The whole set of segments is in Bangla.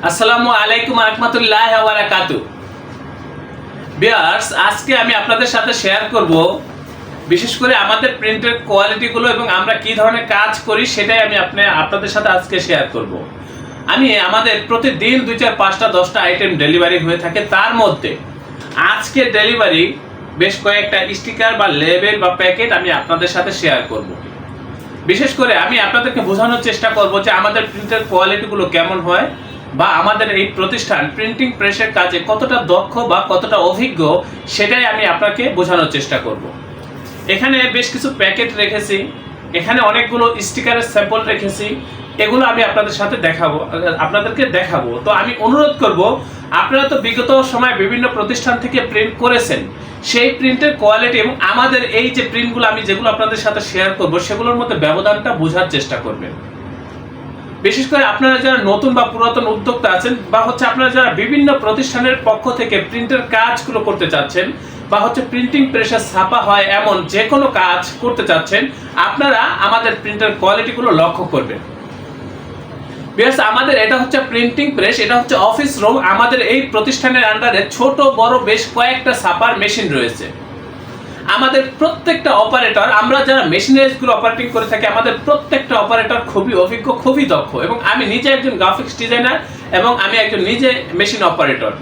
আসসালামু আলাইকুম রাহমাতুল্লাহি ওয়া বারাকাতুহু। ভিউয়ার্স, আজকে আমি আপনাদের সাথে শেয়ার করব বিশেষ করে আমাদের প্রিন্টের কোয়ালিটিগুলো এবং আমরা কি ধরনের কাজ করি সেটাই আমি আপনাদের সাথে আজকে শেয়ার করব। আমাদের প্রতিদিন 2, 4, 5টা 10টা আইটেম ডেলিভারি হয়ে থাকে। তার মধ্যে আজকে ডেলিভারি বেশ কয়েকটা স্টিকার বা লেবেল বা প্যাকেট আমি আপনাদের সাথে শেয়ার করব। বিশেষ করে আমি আপনাদেরকে বোঝানোর চেষ্টা করব যে আমাদের প্রিন্টের কোয়ালিটিগুলো কেমন হয় বা আমাদের এই প্রতিষ্ঠান প্রিন্টিং প্রেসের কাজে কতটা দক্ষ বা কতটা অভিজ্ঞ সেটাই আমি আপনাকে বোঝানোর চেষ্টা করব। এখানে বেশ কিছু প্যাকেট রেখেছি, এখানে অনেকগুলো স্টিকারের স্যাম্পল রেখেছি, এগুলো আমি আপনাদেরকে দেখাবো। তো আমি অনুরোধ করব, আপনারা তো বিগত সময় বিভিন্ন প্রতিষ্ঠান থেকে প্রিন্ট করেছেন, সেই প্রিন্টের কোয়ালিটি এবং আমাদের এই যে প্রিন্টগুলো আমি যেগুলো আপনাদের সাথে শেয়ার করব সেগুলোর মধ্যে ব্যবধানটা বোঝার চেষ্টা করবেন। বিশেষ করে আপনারা যারা নতুন বা পুরাতন উদ্যোক্তা আছেন বা আপনারা যারা বিভিন্ন প্রতিষ্ঠানের পক্ষ থেকে প্রিন্টের কাজগুলো করতে চাচ্ছেন বা প্রিন্টিং প্রেসে ছাপা হয় এমন যে কোনো কাজ করতে চাচ্ছেন, আপনারা আমাদের প্রিন্টের কোয়ালিটিগুলো লক্ষ্য করবেন। বিকজ আমাদের এটা হচ্ছে প্রিন্টিং প্রেস, এটা হচ্ছে অফিস রুম। আমাদের এই প্রতিষ্ঠানের আন্ডারে ছোট বড় বেশ কয়েকটা ছাপার মেশিন রয়েছে। আমাদের প্রত্যেকটা অপারেটর, আমরা যারা মেশিনারিজগুলো অপারেটিং করে থাকি, আমাদের প্রত্যেকটা অপারেটর খুবই অভিজ্ঞ, খুবই দক্ষ। এবং আমি নিজে একজন গ্রাফিক্স ডিজাইনার এবং আমি একজন নিজে মেশিন অপারেটর।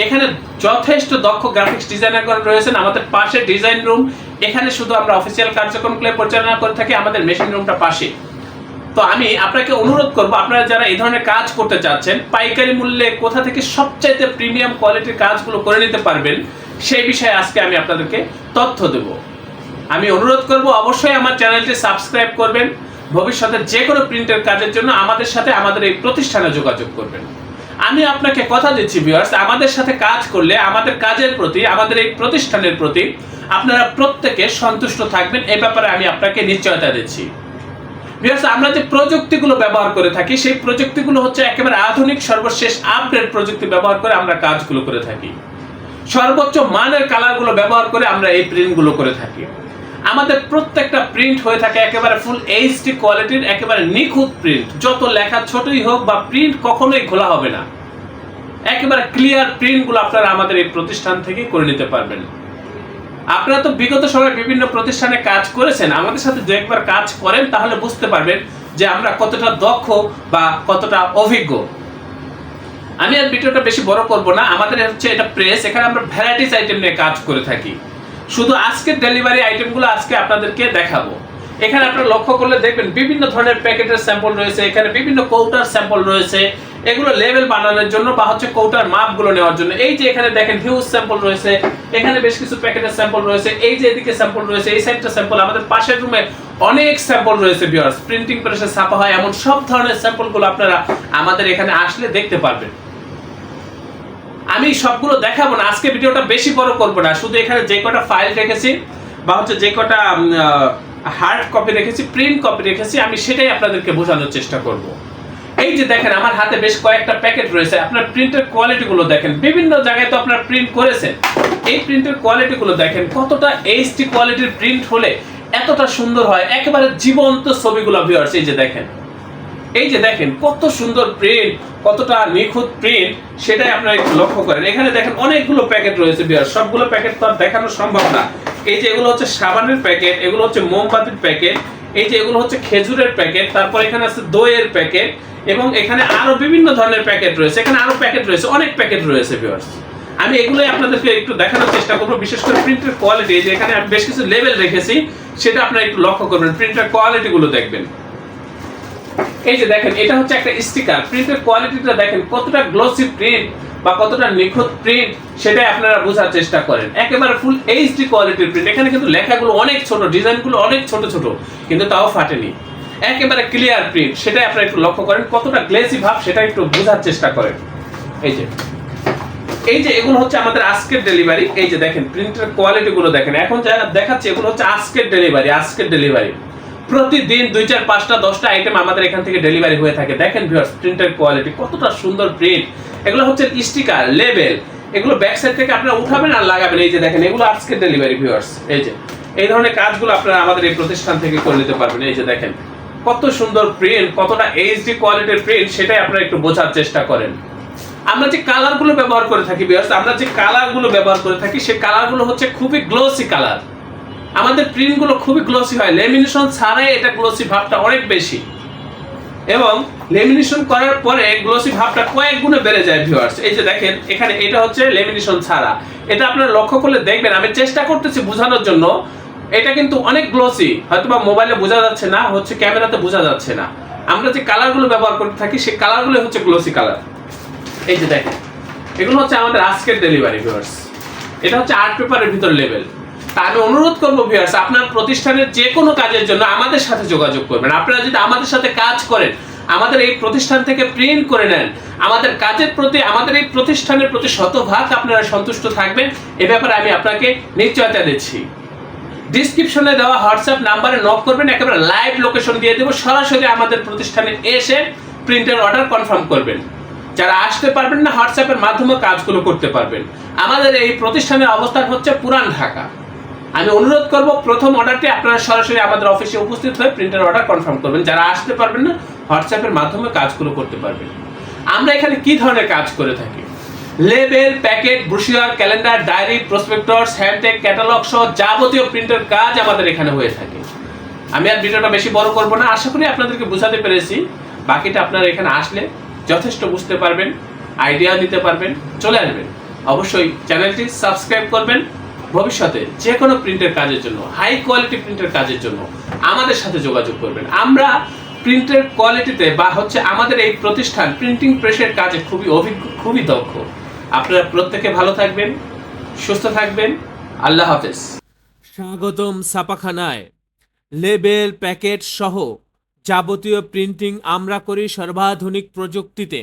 এখানে যথেষ্ট দক্ষ গ্রাফিক্স ডিজাইনারগণ রয়েছেন। আমাদের পাশে ডিজাইন রুম, এখানে শুধু আমরা অফিসিয়াল কার্যক্রমগুলো পরিচালনা করে থাকি, আমাদের মেশিন রুমটা পাশে। তো আমি আপনাকে অনুরোধ করব, আপনারা যারা এই ধরনের কাজ করতে চাচ্ছেন, পাইকারি মূল্যে কোথা থেকে সবচাইতে প্রিমিয়াম কোয়ালিটির কাজগুলো করে নিতে পারবেন সেই বিষয়ে আজকে আমি আপনাদেরকে তথ্য দেব। আমি অনুরোধ করব অবশ্যই আমার চ্যানেলটি সাবস্ক্রাইব করবেন। ভবিষ্যতে যে কোনো প্রিন্টের কাজের জন্য আমাদের সাথে আমাদের এই প্রতিষ্ঠানে যোগাযোগ করবেন। আমি আপনাকে কথা দিচ্ছি ভিউয়ার্স, আমাদের সাথে কাজ করলে আমাদের কাজের প্রতি, আমাদের এই প্রতিষ্ঠানের প্রতি আপনারা প্রত্যেকে সন্তুষ্ট থাকবেন, এই ব্যাপারে আমি আপনাকে নিশ্চয়তা দিচ্ছি। ভিউয়ার্স, আমরা যে প্রযুক্তিগুলো ব্যবহার করে থাকি সেই প্রযুক্তিগুলো হচ্ছে একেবারে আধুনিক সর্বশেষ আপডেট প্রযুক্তি ব্যবহার করে আমরা কাজগুলো করে থাকি। সর্বোচ্চ মানের কালারগুলো ব্যবহার করে আমরা এই প্রিন্টগুলো করে থাকি। আমাদের প্রত্যেকটা প্রিন্ট হয়ে থাকে একেবারে ফুল এইচডি কোয়ালিটির, একেবারে নিখুঁত প্রিন্ট। যত লেখা ছোটই হোক বা প্রিন্ট কখনোই খোলা হবে না, একেবারে ক্লিয়ার প্রিন্টগুলো আপনারা আমাদের এই প্রতিষ্ঠান থেকে করে নিতে পারবেন। আপনারা তো বিগত সময়ে বিভিন্ন প্রতিষ্ঠানে কাজ করেছেন, আমাদের সাথে দু একবার কাজ করেন তাহলে বুঝতে পারবেন যে আমরা কতটা দক্ষ বা কতটা অভিজ্ঞ। আমি আর ভিডিওটা বেশি বড় করব না। আমাদের হচ্ছে এটা প্রেস, এখানে আমরা ভ্যারাইটিস আইটেম নিয়ে কাজ করে থাকি। শুধু আজকের ডেলিভারি আইটেমগুলো আজকে আপনাদেরকে দেখাবো। এখানে আপনারা লক্ষ্য করলে দেখবেন বিভিন্ন ধরনের প্যাকেটের স্যাম্পল রয়েছে, এখানে বিভিন্ন কৌটার স্যাম্পল রয়েছে, এগুলো লেভেল বানানোর জন্য বা কৌটার মাপগুলো নেওয়ার জন্য। এই যে এখানে দেখেন হিউজ স্যাম্পল রয়েছে, এখানে বেশ কিছু প্যাকেটের স্যাম্পল রয়েছে, এই যে এদিকে স্যাম্পল রয়েছে, এই সাইডটা স্যাম্পল, আমাদের পাশের রুমে অনেক স্যাম্পল রয়েছে। ভিউয়ার্স, প্রিন্টিং প্রেসে ছাপা হয় এমন সব ধরনের স্যাম্পলগুলো আপনারা আমাদের এখানে আসলে দেখতে পারবেন। আমি সবগুলো দেখাবো না, আজকে ভিডিওটা বেশি বড় করবো না। শুধু এখানে যে কটা ফাইল রেখেছি বা যে কটা হার্ড কপি রেখেছি, প্রিন্ট কপি রেখেছি, আমি সেটাই আপনাদেরকে বোঝানোর চেষ্টা করব। এই যে দেখেন আমার হাতে বেশ কয়েকটা প্যাকেট রয়েছে। আপনার প্রিন্টের কোয়ালিটিগুলো দেখেন, বিভিন্ন জায়গায় তো আপনারা প্রিন্ট করেছেন। এই প্রিন্টের কোয়ালিটিগুলো দেখেন, কতটা এইচডি কোয়ালিটির প্রিন্ট হলে এতটা সুন্দর হয়, একেবারে জীবন্ত ছবিগুলো। ভিউয়ার্স, এই যে দেখেন কত সুন্দর প্রিন্ট, কতটা নিখুঁত প্রিন্ট, সেটাই আপনারা একটু লক্ষ্য করেন। এখানে দেখেন অনেকগুলো প্যাকেট রয়েছে ভিউয়ার্স, সবগুলো প্যাকেট তো আর দেখানো সম্ভব না। এই যে এগুলো হচ্ছে সাবানের প্যাকেট, এগুলো হচ্ছে মোমবাতির প্যাকেট, এই যে এগুলো হচ্ছে খেজুরের প্যাকেট, তারপর এখানে আছে দইয়ের প্যাকেট এবং এখানে আরো বিভিন্ন ধরনের প্যাকেট রয়েছে। এখানে আরো প্যাকেট রয়েছে, অনেক প্যাকেট রয়েছে ভিউয়ার্স। আমি এগুলোই আপনাদেরকে একটু দেখানোর চেষ্টা করবো। বিশেষ করে প্রিন্টের কোয়ালিটি, এই যে এখানে আমি বেশ কিছু লেভেল রেখেছি, সেটা আপনারা একটু লক্ষ্য করবেন, প্রিন্টের কোয়ালিটি গুলো দেখবেন। এই যে দেখেন এটা হচ্ছে একটা স্টিকার, প্রিন্টের কোয়ালিটিটা দেখেন কতটা গ্লসি প্রিন্ট বা কতটা নিখুঁত প্রিন্ট, সেটাই আপনারা বোঝার চেষ্টা করেন। একেবারে ফুল এইচডি কোয়ালিটির প্রিন্ট। এখানে কিন্তু লেখাগুলো অনেক ছোট, ডিজাইনগুলো অনেক ছোট ছোট, কিন্তু তাও ফাটেনি, একেবারে ক্লিয়ার প্রিন্ট। সেটাই আপনারা একটু লক্ষ্য করেন, কতটা গ্লেসি ভাব সেটা একটু বোঝার চেষ্টা করেন। এই যে এগুলো হচ্ছে আমাদের আজকের ডেলিভারি। এই যে দেখেন প্রিন্টের কোয়ালিটি গুলো দেখেন, এখন যা দেখাচ্ছি এগুলো হচ্ছে আজকের ডেলিভারি। প্রতিদিন 2, 4, 5টা 10টা আইটেম আমাদের এখান থেকে ডেলিভারি হয়ে থাকে। দেখেন ভিউয়ার্স, প্রিন্টের কোয়ালিটি কতটা সুন্দর প্রিন্ট। এগুলো হচ্ছে স্টিকার, লেবেল, এগুলো ব্যাক সাইড থেকে আপনারা উঠাবেন আর লাগাবেন। এই যে দেখেন এগুলো আজকের ডেলিভারি ভিউয়ার্স। এই ধরনের কাজগুলো আপনারা আমাদের এই প্রতিষ্ঠান থেকে করে নিতে পারবেন। এই যে দেখেন কত সুন্দর প্রিন্ট, কতটা এইচডি কোয়ালিটির প্রিন্ট, সেটাই আপনারা একটু বোঝার চেষ্টা করেন। আমরা যে কালারগুলো ব্যবহার করে থাকি ভিউয়ার্স, আমরা যে কালারগুলো ব্যবহার করে থাকি সেই কালারগুলো হচ্ছে খুবই গ্লোসি কালার। আমাদের প্রিন্টগুলো খুবই গ্লোসি হয়, লেমিনেশন ছাড়াই এটা গ্লোসি ভাবটা অনেক বেশি, এবং লেমিনেশন করার পরে গ্লোসি ভাবটা কয়েক গুণে বেড়ে যায় ভিউয়ার্স। এই যে দেখেন এখানে এটা হচ্ছে লেমিনেশন ছাড়া, এটা আপনারা লক্ষ্য করলে দেখবেন, আমি চেষ্টা করতেছি বোঝানোর জন্য, এটা কিন্তু অনেক গ্লোসি, হয়তোবা মোবাইলে বোঝা যাচ্ছে না, হচ্ছে ক্যামেরাতে বোঝা যাচ্ছে না। আমরা যে কালারগুলো ব্যবহার করে থাকি সেই কালারগুলো হচ্ছে গ্লোসি কালার। এই যে দেখেন এগুলো হচ্ছে আমাদের আজকের ডেলিভারি ভিউয়ার্স, এটা হচ্ছে আর্ট পেপারের ভিতর লেবেল। তা আমি অনুরোধ করবো ভিউয়ার্স, আপনার প্রতিষ্ঠানের যে কোনো কাজের জন্য আমাদের সাথে যোগাযোগ করবেন। আপনারা যদি আমাদের সাথে কাজ করেন, আমাদের এই প্রতিষ্ঠান থেকে প্রিন্ট করে নেন, আমাদের কাজের প্রতি, আমাদের এই প্রতিষ্ঠানের প্রতি শতভাগ আপনারা সন্তুষ্ট থাকবেন, এ ব্যাপারে আমি আপনাকে নিশ্চয়তা দিচ্ছি। ডিসক্রিপশনে দেওয়া হোয়াটসঅ্যাপ নাম্বারে নক করবেন, একেবারে লাইভ লোকেশন দিয়ে দেবো, সরাসরি আমাদের প্রতিষ্ঠানে এসে প্রিন্টের অর্ডার কনফার্ম করবেন। যারা আসতে পারবেন না, হোয়াটসঅ্যাপের মাধ্যমে কাজগুলো করতে পারবেন। আমাদের এই প্রতিষ্ঠানের অবস্থান হচ্ছে পুরান ঢাকা। আমি অনুরোধ করব প্রথম অর্ডারটি আপনারা সরাসরি আমাদের অফিসে উপস্থিত হয়ে প্রিন্টের অর্ডার কনফার্ম করবেন। যারা আসতে পারবেন না, হোয়াটসঅ্যাপের মাধ্যমে কাজগুলো করতে পারবেন। আমরা এখানে কি ধরনের কাজ করে থাকি? Label, packet, brochure, calendar, diary, prospectus, hand tag, catalogue সহ যাবতীয় প্রিন্টের কাজ আমাদের এখানে হয়ে থাকে। আমি আর ভিডিওটা বেশি বড় করব না, আশা করি আপনাদেরকে বোঝাতে পেরেছি। বাকিটা আপনারা এখানে আসলে যথেষ্ট বুঝতে পারবেন, আইডিয়া নিতে পারবেন, চলে আসবেন। অবশ্যই চ্যানেলটি সাবস্ক্রাইব করবেন। ভবিষ্যতে যে কোনো প্রিন্টের কাজের জন্য, হাই কোয়ালিটি প্রিন্টের কাজের জন্য আমাদের সাথে যোগাযোগ করবেন। আমরা প্রিন্টের কোয়ালিটিতে বা হচ্ছে আমাদের এই প্রতিষ্ঠান প্রিন্টিং প্রেসের কাজে খুবই অভিজ্ঞ, খুবই দক্ষ। আপনারা প্রত্যেকে ভালো থাকবেন, সুস্থ থাকবেন। আল্লাহ হাফেজ। স্বাগতম ছাপাখানায়। লেবেল, প্যাকেট সহ যাবতীয় প্রিন্টিং আমরা করি সর্বাধুনিক প্রযুক্তিতে।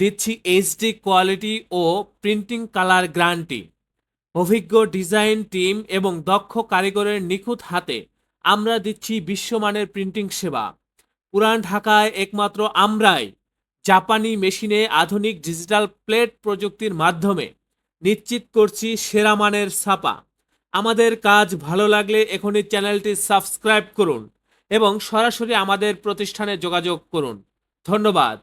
দিচ্ছি এইচডি কোয়ালিটি ও প্রিন্টিং কালার গ্যারান্টি। অভিজ্ঞ ডিজাইন টিম এবং দক্ষ কারিগরের নিখুঁত হাতে আমরা দিচ্ছি বিশ্বমানের প্রিন্টিং সেবা। পুরান ঢাকায় একমাত্র আমরাই জাপানি মেশিনে আধুনিক ডিজিটাল প্লেট প্রযুক্তির মাধ্যমে নিশ্চিত করছি সেরা মানের ছাপা। আমাদের কাজ ভালো লাগলে এখনই চ্যানেলটি সাবস্ক্রাইব করুন এবং সরাসরি আমাদের প্রতিষ্ঠানে যোগাযোগ করুন। ধন্যবাদ।